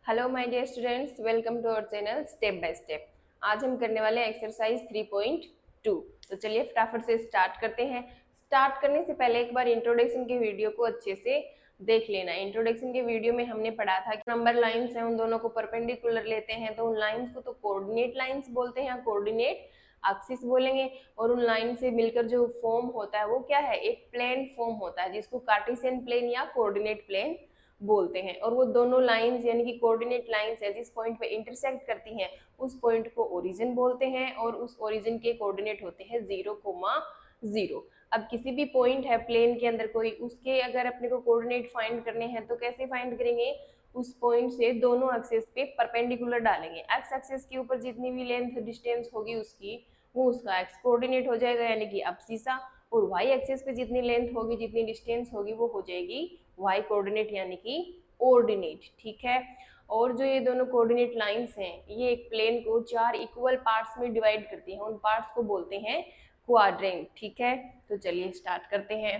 Hello my dear students, welcome to our channel step by step. आज हम करने वाले हैं एक्सरसाइज 3.2। तो चलिए फटाफट से स्टार्ट करते हैं। स्टार्ट करने से पहले एक बार इंट्रोडक्शन के वीडियो को अच्छे से देख लेना। इंट्रोडक्शन के वीडियो में हमने पढ़ा था कि नंबर लाइंस हैं, उन दोनों को परपेंडिकुलर लेते हैं तो उन लाइंस को तो कोऑर्डिनेट लाइंस बोलते हैं या कोऑर्डिनेट एक्सिस बोलेंगे। और उन लाइन से मिलकर जो फॉर्म होता है वो क्या है, एक प्लेन फॉर्म होता है जिसको कार्टेशियन प्लेन या कोऑर्डिनेट प्लेन बोलते हैं। और वो दोनों लाइंस यानी कि कोऑर्डिनेट लाइंस है जिस पॉइंट पे इंटरसेक्ट करती हैं उस पॉइंट को ओरिजिन बोलते हैं और उस ओरिजिन के कोऑर्डिनेट होते हैं 0,0। अब किसी भी पॉइंट है प्लेन के अंदर कोई, उसके अगर अपने को कोऑर्डिनेट फाइंड करने हैं तो कैसे फाइंड करेंगे, उस पॉइंट से दोनों एक्सिस पे परपेंडिकुलर डालेंगे। एक्स एक्सिस के ऊपर जितनी भी लेंथ डिस्टेंस होगी उसकी, वो उसका एक्स कोऑर्डिनेट हो जाएगा यानी कि अब्सिसा। और वाई एक्सिस पे जितनी लेंथ होगी जितनी डिस्टेंस होगी वो हो जाएगी वाई कोऑर्डिनेट यानी कि ऑर्डिनेट। ठीक है। और जो ये दोनों कोऑर्डिनेट लाइंस हैं ये एक प्लेन को 4 इक्वल पार्ट्स में डिवाइड करती हैं, उन पार्ट्स को बोलते हैं क्वाड्रेंट। ठीक है, तो चलिए स्टार्ट करते हैं।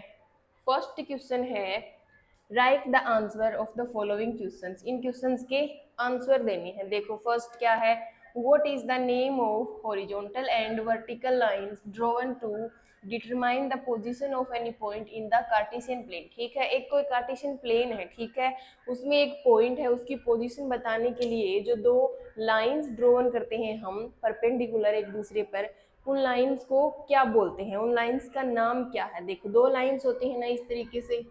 फर्स्ट क्वेश्चन है, right the answer of the following questions. इन क्वेश्चंस के आंसर देने हैं। देखो फर्स्ट क्या है, what is the name of horizontal and vertical lines drawn to determine the position of any point in the Cartesian plane. ठीक है, एक कोई कार्टेशियन प्लेन है, ठीक है, उसमें एक पॉइंट है, उसकी पोजीशन बताने के लिए जो दो लाइंस ड्रॉन करते हैं हम परपेंडिकुलर एक दूसरे पर, उन लाइंस को क्या बोलते हैं, उन लाइंस का नाम क्या है। देखो दो लाइंस होती है ना इस तरीके से,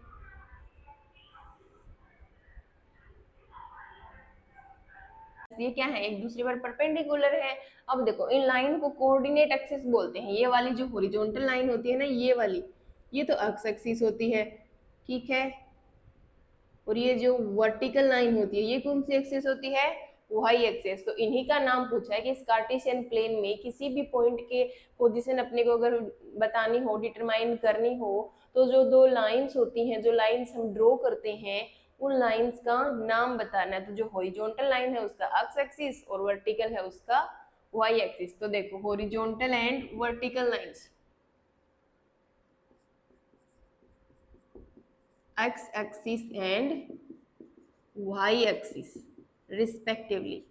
ये क्या है, एक दूसरे पर परपेंडिकुलर है। अब देखो इन लाइन को कोऑर्डिनेट एक्सिस बोलते हैं। ये वाली जो हॉरिजॉन्टल लाइन होती है ना, ये वाली, ये तो एक्स एक्सिस होती है, ठीक है। और ये जो वर्टिकल लाइन होती है ये कौन सी एक्सिस होती है, वाई एक्सिस। तो इन्हीं का नाम पूछा है कि इस कार्टेशियन प्लेन में किसी भी पॉइंट के पोजीशन अपने को अगर बतानी हो, डिटरमाइन करनी हो, तो जो दो लाइंस होती हैं, जो लाइंस हम ड्रॉ करते हैं, उन लाइंस का नाम बताना है। तो जो हॉरिजॉन्टल लाइन है उसका एक्स एक्सिस और वर्टिकल है उसका वाई एक्सिस। तो देखो horizontal and vertical lines, X axis and Y axis respectively.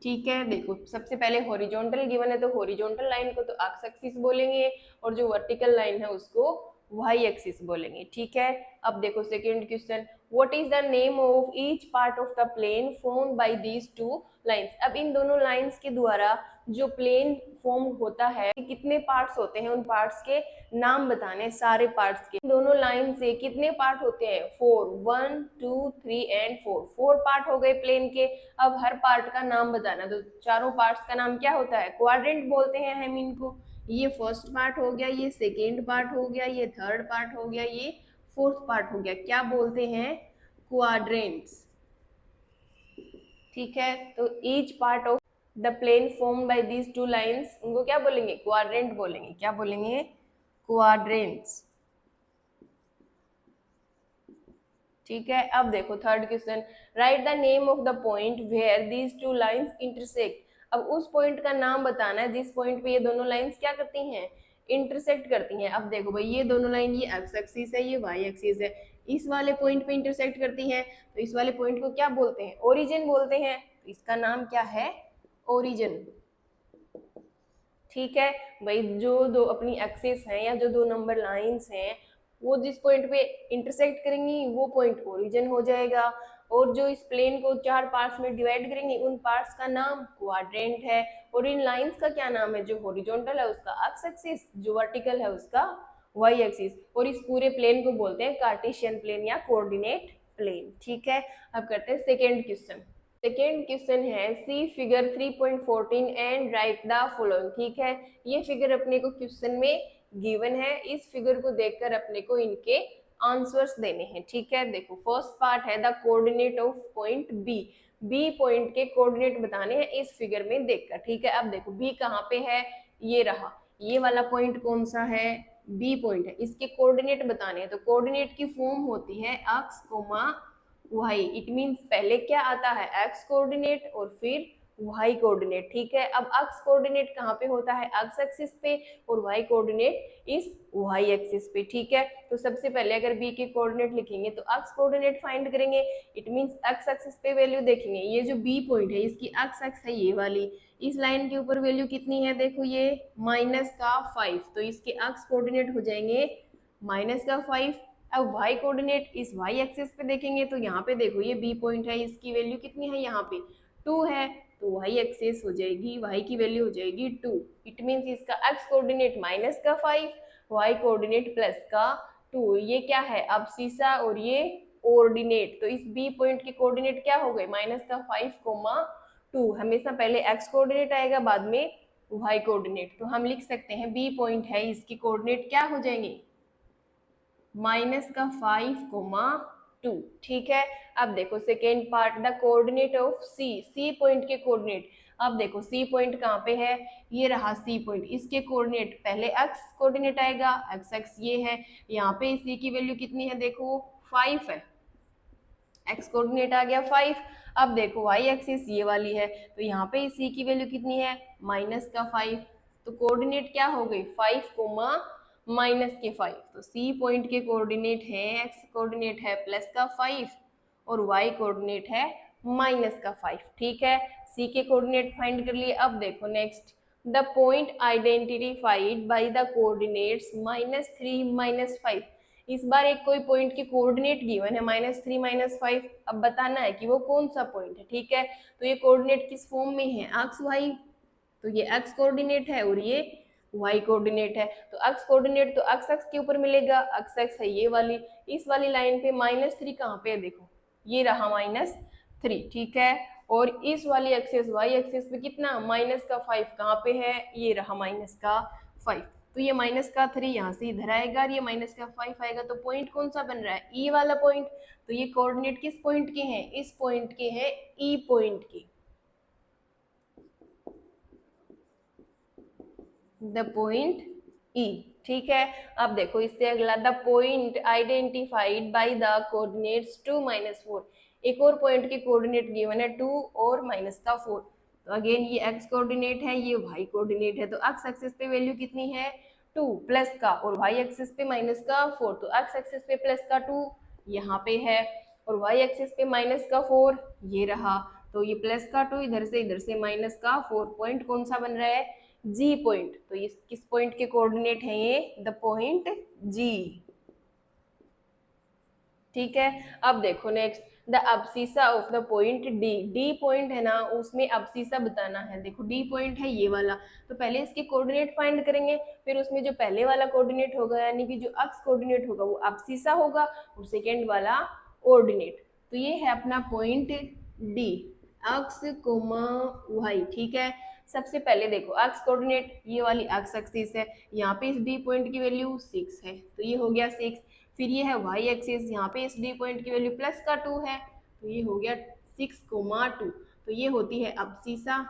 ठीक है, देखो सबसे पहले हॉरिजॉन्टल गिवन है तो हॉरिजॉन्टल लाइन को तो एक्स एक्सिस बोलेंगे और जो वर्टिकल लाइन है उसको वाई एक्सिस बोलेंगे। ठीक है। अब देखो second question, what is the name of each part of the plane formed by these two lines. अब इन दोनों लाइंस के द्वारा जो प्लेन फॉर्म होता है, कितने पार्ट्स होते हैं, उन पार्ट्स के नाम बताने, सारे पार्ट्स के। दोनों लाइन से कितने पार्ट होते हैं, 4, 1 2 3 एंड 4, 4 पार्ट हो गए प्लेन के। अब हर पार्ट का नाम बताना, तो चारों पार्ट्स का नाम क्या होता है, क्वाड्रेंट बोलते हैं हम इनको। ये फर्स्ट पार्ट हो गया, ये सेकेंड पार्ट हो गया, ये थर्ड पार्ट हो गया, ये फोर्थ पार्ट हो गया, क्या बोलते हैं, क्वाड्रेंट्स। ठीक है, तो each part of the plane formed by these two lines, उनको क्या बोलेंगे, क्वाड्रेंट बोलेंगे। क्या बोलेंगे, क्वाड्रेंट्स। ठीक है। अब देखो third question, write the name of the point where these two lines intersect. अब उस पॉइंट का नाम बताना है जिस पॉइंट पे ये दोनों लाइंस क्या करती हैं, इंटरसेक्ट करती हैं। अब देखो भाई ये दोनों लाइन, ये एक्स एक्सिस है, ये वाई एक्सिस है, इस वाले पॉइंट पे इंटरसेक्ट करती हैं, तो इस वाले पॉइंट को क्या बोलते हैं, ओरिजिन बोलते हैं। तो इसका नाम क्या है, ओरिजिन। ठीक है भाई, जो दो अपनी एक्सिस हैं या जो दो नंबर लाइंस हैं वो जिस पॉइंट पे इंटरसेक्ट करेंगी वो पॉइंट ओरिजिन हो जाएगा। और जो इस प्लेन को 4 पार्ट्स में डिवाइड करेंगी उन पार्ट्स का नाम क्वाड्रेंट है। और इन लाइंस का क्या नाम है, जो हॉरिजॉन्टल है उसका एक्स एक्सिस, जो वर्टिकल है उसका वाई एक्सिस। और इस पूरे प्लेन को बोलते हैं कार्टेशियन प्लेन या कोऑर्डिनेट प्लेन। ठीक है। अब करते हैं सेकेंड क्वेश्चन। सेकेंड क्वेश्चन है, C figure 3.14 and write the following. ठीक है, ये फिगर अपने को क्वेश्चन में गिवन है, इस फिगर को देखकर अपने को इनके आंसर्स देने हैं। ठीक है, देखो फर्स्ट पार्ट है the coordinate of point B. B point के कोऑर्डिनेट बताने हैं इस फिगर में देखकर। ठीक है, अब देखो बी कहाँ पे है, ये रहा, ये वाला पॉइंट कौन सा है, बी पॉइंट है, इसके कोऑर्डिनेट बताने हैं। तो कोऑर्डिनेट की फॉर्म होती है X comma Y. It means पहले क्या आता है, एक्स कोऑर्डिनेट और फिर वाई कोऑर्डिनेट, ठीक है। अब अक्स कोऑर्डिनेट कहाँ पे होता है, अक्स एक्सिस पे, और वाई कोऑर्डिनेट इस वाई एक्सिस पे, ठीक है। तो सबसे पहले अगर बी के कोऑर्डिनेट लिखेंगे तो अक्स कोऑर्डिनेट फाइंड करेंगे, इट मींस अक्स एक्सिस पे वैल्यू देखेंगे, ये जो बी पॉइंट है इसकी अक्स एक्स है ये वाली, इस लाइन के ऊपर वैल्यू कितनी है, देखो ये -5, तो इसके अक्स कोऑर्डिनेट हो जाएंगे -5। अब y कोऑर्डिनेट इस y एक्सिस पे देखेंगे तो यहाँ पे देखो ये b पॉइंट है, इसकी वैल्यू कितनी है, यहाँ पे 2 है, तो y एक्सिस हो जाएगी, y की वैल्यू हो जाएगी 2, इट मींस इसका x कोऑर्डिनेट -5, y कोऑर्डिनेट +2, ये क्या है अब सीसा और ये ऑर्डिनेट, तो इस b पॉइंट के कोऑर्डिनेट क्या हो गए -5, 2, हमेशा पहले x कोऑर्डिनेट आएगा बाद में y कोऑर्डिनेट, तो हम लिख सकते हैं b पॉइंट है इसकी कोऑर्डिनेट क्या हो जाएंगे -5, 2, ठीक है। अब देखो second part, the coordinate of C point के कोऑर्डिनेट, अब देखो सी पॉइंट कहाँ पे है, ये रहा सी पॉइंट, इसके कोऑर्डिनेट पहले एक्स कोऑर्डिनेट आएगा, एक्स एक्स ये है, यहाँ पे सी की वैल्यू कितनी है, देखो 5 है, एक्स कोऑर्डिनेट आ गया 5। अब देखो वाई एक्सिस ये वाली है, तो यहाँ पे सी की वैल्यू कितनी है -5, तो कोऑर्डिनेट क्या हो गई 5, -5, तो सी पॉइंट के कोऑर्डिनेट है, एक्स कोऑर्डिनेट है +5 और वाई कोऑर्डिनेट है -5, ठीक है। सी के कोऑर्डिनेट फाइंड कर लिए। अब देखो next, the point identified by the coordinates -3, -5, इस बार एक कोई पॉइंट के कोऑर्डिनेट गिवन है -3, -5, अब बताना है कि वो कौन सा पॉइंट है, ठीक है। तो ये कोऑर्डिनेट किस फॉर्म में है, एक्स वाई, तो ये एक्स कोऑर्डिनेट है और ये वाई कोऑर्डिनेट है, तो एक्स कोऑर्डिनेट तो एक्स एक्स के ऊपर मिलेगा, एक्स एक्स है ये वाली, इस वाली लाइन पे -3 कहाँ पे है, देखो ये रहा -3, ठीक है। और इस वाली एक्सिस वाई एक्सिस पे कितना -5 कहाँ पे है, ये रहा -5, तो ये -3 यहाँ से इधर आएगा और ये -5 आएगा, तो पॉइंट कौन सा बन रहा है, ई वाला पॉइंट, तो ये कोऑर्डिनेट किस पॉइंट के हैं, इस पॉइंट के हैं, ई पॉइंट के, द पॉइंट ई, ठीक है। अब देखो इससे अगला, the point identified by the coordinates 2, -4, एक और पॉइंट के कोऑर्डिनेट गिवन है 2 और -4, तो अगेन ये एक्स कोऑर्डिनेट है, ये वाई कोऑर्डिनेट है, तो एक्स एक्सिस पे वैल्यू कितनी है 2 प्लस का, और वाई एक्सिस पे -4, तो एक्स एक्सिस पे +2 यहाँ पे है, और वाई एक्सिस पे -4 ये रहा, तो ये +2 इधर से -4, पॉइंट कौन सा बन रहा है, जी पॉइंट, तो ये किस पॉइंट के कोऑर्डिनेट है, ये द पॉइंट जी, ठीक है। अब देखो next, the abscissa of the point D, D point है ना, उसमें अब्सिसा बताना है, देखो डी पॉइंट है ये वाला, तो पहले इसके कोऑर्डिनेट फाइंड करेंगे, फिर उसमें जो पहले वाला कोऑर्डिनेट होगा यानी कि जो अक्स कोऑर्डिनेट होगा वो अब्सिसा होगा, और सेकेंड वाला ऑर्डिनेट, तो ये है अपना पॉइंट डी, अक्स कोमा वाई, ठीक है। सबसे पहले देखो अक्स कोऑर्डिनेट ये वाली अक्स एक्सिस है, यहाँ पे इस डी पॉइंट की वैल्यू 6 है, तो ये हो गया 6, फिर ये है वाई एक्सिस, यहाँ पे इस डी पॉइंट की वैल्यू +2 है, तो ये हो गया 6,2, तो ये होती है अब्सिसा,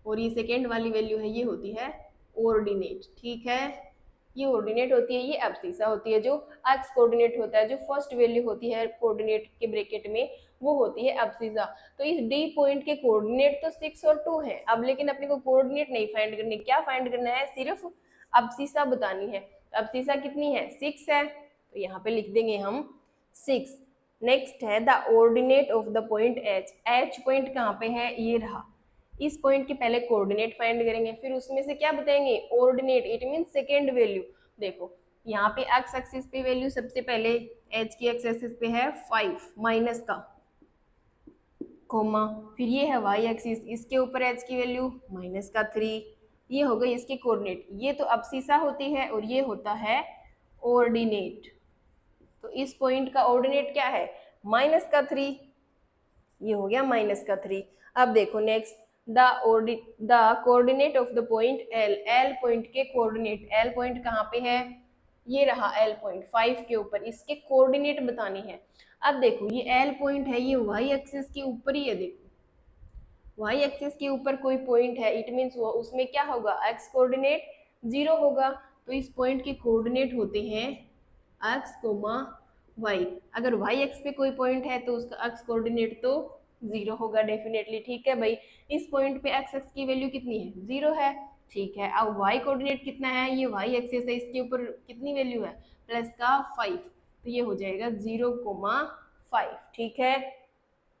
और ये सेकेंड वाली वैल्यू है ये होती है ऑर्डिनेट, ठीक है। ये ऑर्डिनेट होती है, ये अब्सिसा होती है, जो एक्स कोऑर्डिनेट होता है, जो फर्स्ट वैल्यू होती है कोऑर्डिनेट के ब्रैकेट में वो होती है अब्सिसा। तो इस डी पॉइंट के कोऑर्डिनेट तो 6 और 2 है, अब लेकिन अपने को कोऑर्डिनेट नहीं फाइंड करनी, क्या फाइंड करना है, सिर्फ अब्सिसा बतानी है, तो अब्सिसा कितनी है 6 है, तो यहाँ पे लिख देंगे हम 6। नेक्स्ट है the ordinate of the point H, H point कहाँ पे है, ये रहा, इस पॉइंट के पहले कोऑर्डिनेट फाइंड करेंगे, फिर उसमें से क्या बताएंगे ordinate, it mean second value. देखो यहाँ पे एक्स एक्सिस पे वैल्यू सबसे पहले एच की एक्स एक्सिस पे है 5 माइनस का कोमा, फिर ये है वाई एक्सिस, इसके ऊपर एच की वैल्यू -3, ये हो गई इसकी कोऑर्डिनेट, ये तो अब्सिसा होती है और ये होता है ऑर्डिनेट, तो इस पॉइंट का ऑर्डिनेट क्या है -3, ये हो गया -3। अब देखो next, the coordinate of the point L, L point के कोऑर्डिनेट, एल पॉइंट कहाँ पे है, ये रहा एल पॉइंट 5 के ऊपर, इसके कोऑर्डिनेट बतानी है। अब देखो ये एल पॉइंट है, ये वाई एक्सिस के ऊपर ही है, देखो वाई एक्सिस के ऊपर कोई पॉइंट है, इट मीन्स वो उसमें क्या होगा एक्स कोऑर्डिनेट 0 होगा, तो इस पॉइंट के कोऑर्डिनेट होते हैं एक्स कोमा वाई, अगर वाई एक्स पे कोई पॉइंट है तो उसका एक्स कोऑर्डिनेट तो 0 होगा डेफिनेटली। ठीक है भाई, इस पॉइंट पे एक्स एक्स की वैल्यू कितनी है, 0 है। ठीक है, अब वाई कोऑर्डिनेट कितना है, ये वाई एक्सिस है, इसके ऊपर कितनी वैल्यू है, प्लस का 5, तो ये हो जाएगा 0,5। ठीक है,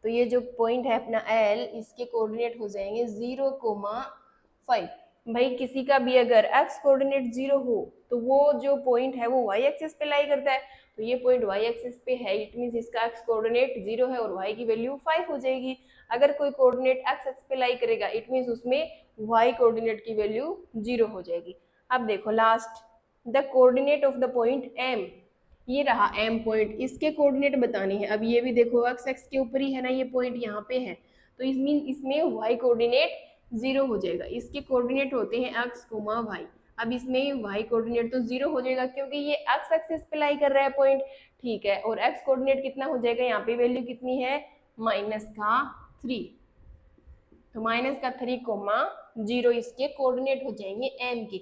तो ये जो पॉइंट है अपना एल, इसके कोऑर्डिनेट हो जाएंगे 0,5। भाई किसी का भी अगर एक्स कोऑर्डिनेट 0 हो तो वो जो पॉइंट है वो वाई एक्सिस पे लाई करता है, तो ये पॉइंट वाई एक्सिस पे है, इट मींस इसका एक्स कोऑर्डिनेट 0 है और वाई की वैल्यू 5 हो जाएगी। अगर कोई कोऑर्डिनेट एक्स एक्स पे लाई करेगा, इट मींस उसमें वाई कोऑर्डिनेट की वैल्यू 0 हो जाएगी। अब देखो last, the coordinate of the point M, ये रहा एम पॉइंट, इसके कोऑर्डिनेट बताने हैं। अब ये भी देखो एक्स एक्स के ऊपर ही है ना, ये पॉइंट यहाँ पे है, तो इसमें वाई कोऑर्डिनेट 0 हो जाएगा। इसके कोऑर्डिनेट होते हैं एक्स कोमा वाई। अब इसमें वाई कोऑर्डिनेट तो 0 हो जाएगा क्योंकि ये एक्स एक्सिस पे लाई कर रहा है पॉइंट। ठीक है, और एक्स कोऑर्डिनेट कितना हो जाएगा, यहाँ पे वैल्यू कितनी है, -3, तो -3,0 इसके कोऑर्डिनेट हो जाएंगे एम के,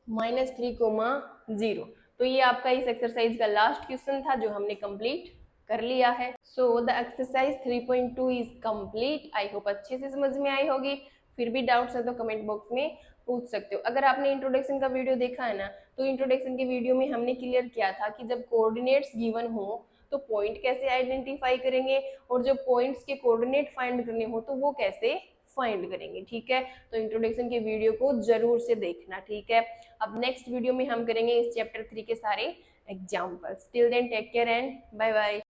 -3,0। तो ये आपका इस एक्सरसाइज का लास्ट क्वेश्चन था जो हमने कंप्लीट कर लिया है। So the exercise 3.2 is complete. I hope अच्छे से समझ में आई होगी। फिर भी डाउट्स है तो कमेंट बॉक्स में पूछ सकते हो। अगर आपने इंट्रोडक्शन का वीडियो देखा है ना, तो इंट्रोडक्शन के वीडियो में हमने क्लियर किया था कि जब कोऑर्डिनेट्स गिवन हो तो पॉइंट कैसे आइडेंटिफाई करेंगे, और जब पॉइंट्स के कोऑर्डिनेट फाइंड करने हो तो वो कैसे फाइंड करेंगे। ठीक है, तो इंट्रोडक्शन के वीडियो को जरूर से देखना। ठीक है, अब नेक्स्ट वीडियो में हम करेंगे इस चैप्टर 3 के सारे examples. Till then take care and bye bye.